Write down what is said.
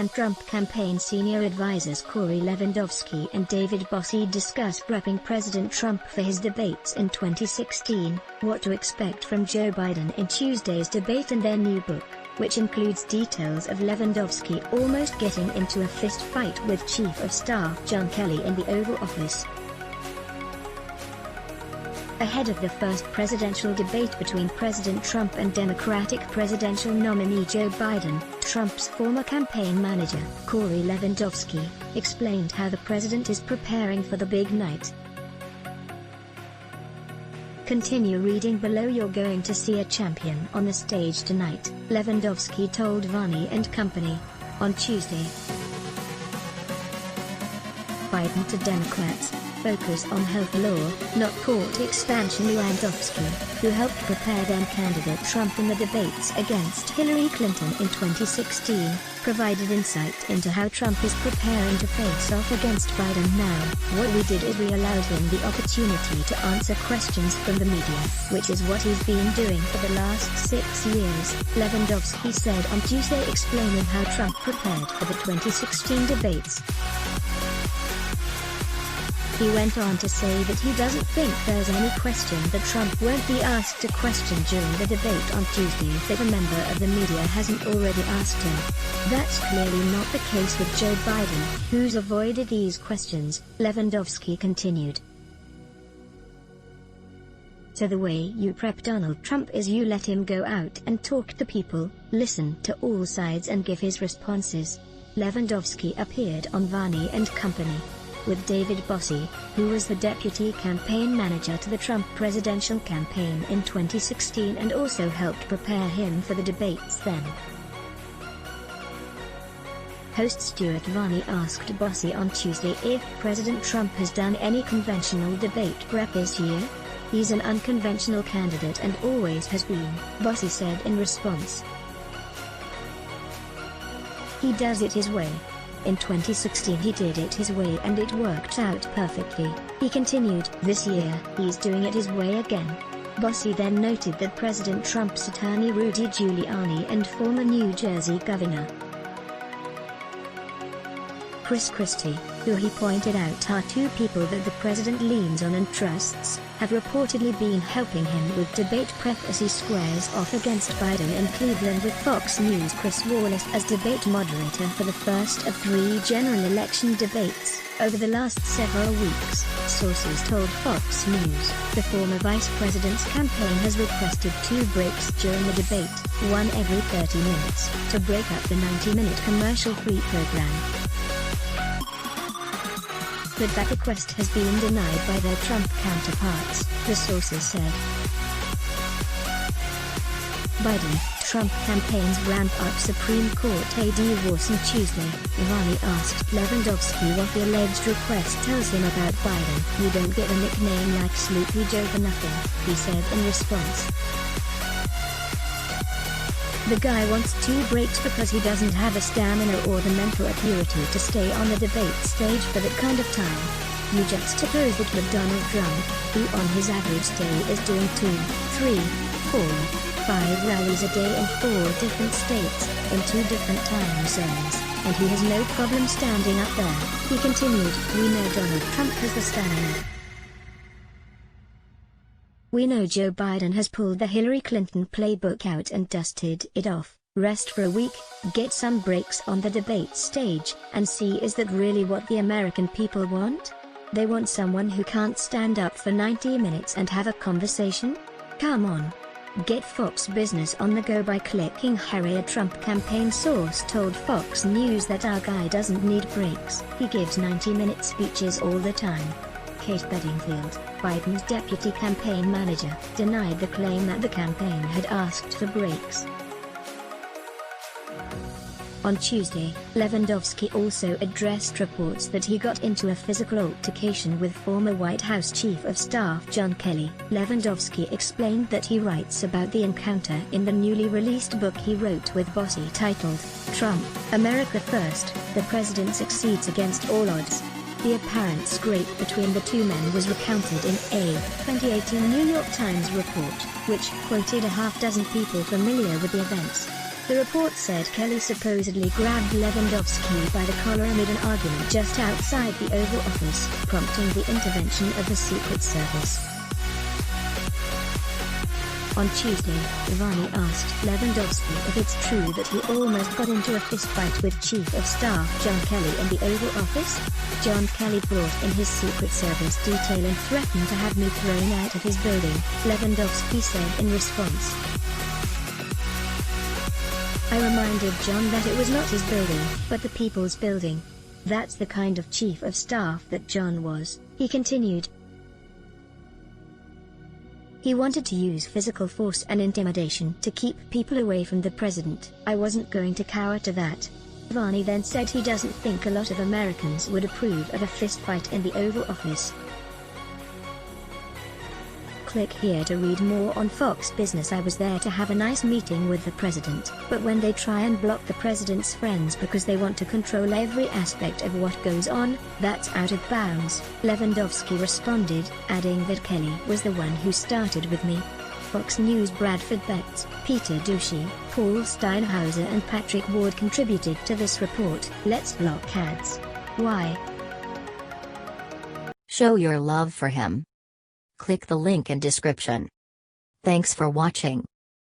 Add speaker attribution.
Speaker 1: and Trump campaign senior advisors Corey Lewandowski and David Bossie discuss prepping President Trump for his debates in 2016, what to expect from Joe Biden in Tuesday's debate and their new book, which includes details of Lewandowski almost getting into a fist fight with Chief of Staff John Kelly in the Oval Office. Ahead of the first presidential debate between President Trump and Democratic presidential nominee Joe Biden, Trump's former campaign manager, Corey Lewandowski, explained how the president is preparing for the big night. Continue reading below. You're going to see a champion on the stage tonight, Lewandowski told Varney and Company on Tuesday. Biden to Democrats. Focus on health law, not court expansion. Lewandowski, who helped prepare then candidate Trump in the debates against Hillary Clinton in 2016, provided insight into how Trump is preparing to face off against Biden now. What we did is we allowed him the opportunity to answer questions from the media, which is what he's been doing for the last 6 years, Lewandowski said on Tuesday, explaining how Trump prepared for the 2016 debates. He went on to say that he doesn't think there's any question that Trump won't be asked a question during the debate on Tuesday that a member of the media hasn't already asked him. That's clearly not the case with Joe Biden, who's avoided these questions, Lewandowski continued. So the way you prep Donald Trump is you let him go out and talk to people, listen to all sides and give his responses. Lewandowski appeared on Varney and Company with David Bossie, who was the deputy campaign manager to the Trump presidential campaign in 2016 and also helped prepare him for the debates then. Host Stuart Varney asked Bossie on Tuesday if President Trump has done any conventional debate prep this year. He's an unconventional candidate and always has been, Bossie said in response. He does it his way. In 2016 he did it his way and it worked out perfectly, he continued. This year, he's doing it his way again. Bossie then noted that President Trump's attorney Rudy Giuliani and former New Jersey Governor Chris Christie, who he pointed out are two people that the president leans on and trusts, have reportedly been helping him with debate prep as he squares off against Biden in Cleveland with Fox News' Chris Wallace as debate moderator for the first of 3 general election debates. Over the last several weeks, sources told Fox News, the former vice president's campaign has requested 2 breaks during the debate, one every 30 minutes, to break up the 90-minute commercial-free program. But that request has been denied by their Trump counterparts, the sources said. Biden-Trump campaigns ramp up Supreme Court AD wars on Tuesday. Varney asked Lewandowski what the alleged request tells him about Biden. "You don't get a nickname like Sleepy Joe for nothing," he said in response. The guy wants 2 breaks because he doesn't have the stamina or the mental acuity to stay on the debate stage for that kind of time. You juxtapose that with Donald Trump, who on his average day is doing 2, 3, 4, 5 rallies a day in 4 different states, in 2 different time zones, and he has no problem standing up there, he continued. We know Donald Trump has the stamina. We know Joe Biden has pulled the Hillary Clinton playbook out and dusted it off. Rest for a week, get some breaks on the debate stage, and see, is that really what the American people want? They want someone who can't stand up for 90 minutes and have a conversation? Come on. Get Fox Business on the go by clicking Harry. A Trump campaign source told Fox News that our guy doesn't need breaks. He gives 90-minute speeches all the time. Kate Bedingfield, Biden's deputy campaign manager, denied the claim that the campaign had asked for breaks. On Tuesday, Lewandowski also addressed reports that he got into a physical altercation with former White House Chief of Staff John Kelly. Lewandowski explained that he writes about the encounter in the newly released book he wrote with Bossie titled, Trump, America First, The President Succeeds Against All Odds. The apparent scrape between the two men was recounted in a 2018 New York Times report, which quoted a half-dozen people familiar with the events. The report said Kelly supposedly grabbed Lewandowski by the collar amid an argument just outside the Oval Office, prompting the intervention of the Secret Service. On Tuesday, Ivani asked Lewandowski if it's true that he almost got into a fistfight with Chief of Staff John Kelly in the Oval Office. John Kelly brought in his Secret Service detail and threatened to have me thrown out of his building, Lewandowski said in response. I reminded John that it was not his building, but the people's building. That's the kind of Chief of Staff that John was, he continued. He wanted to use physical force and intimidation to keep people away from the president. I wasn't going to cower to that. Ivani then said he doesn't think a lot of Americans would approve of a fistfight in the Oval Office. Click here to read more on Fox Business. I was there to have a nice meeting with the president, but when they try and block the president's friends because they want to control every aspect of what goes on, that's out of bounds, Lewandowski responded, adding that Kelly was the one who started with me. Fox News Bradford Betts, Peter Ducey, Paul Steinhauser and Patrick Ward contributed to this report. Let's block ads. Why?
Speaker 2: Show your love for him. Click the link in description. Thanks for watching.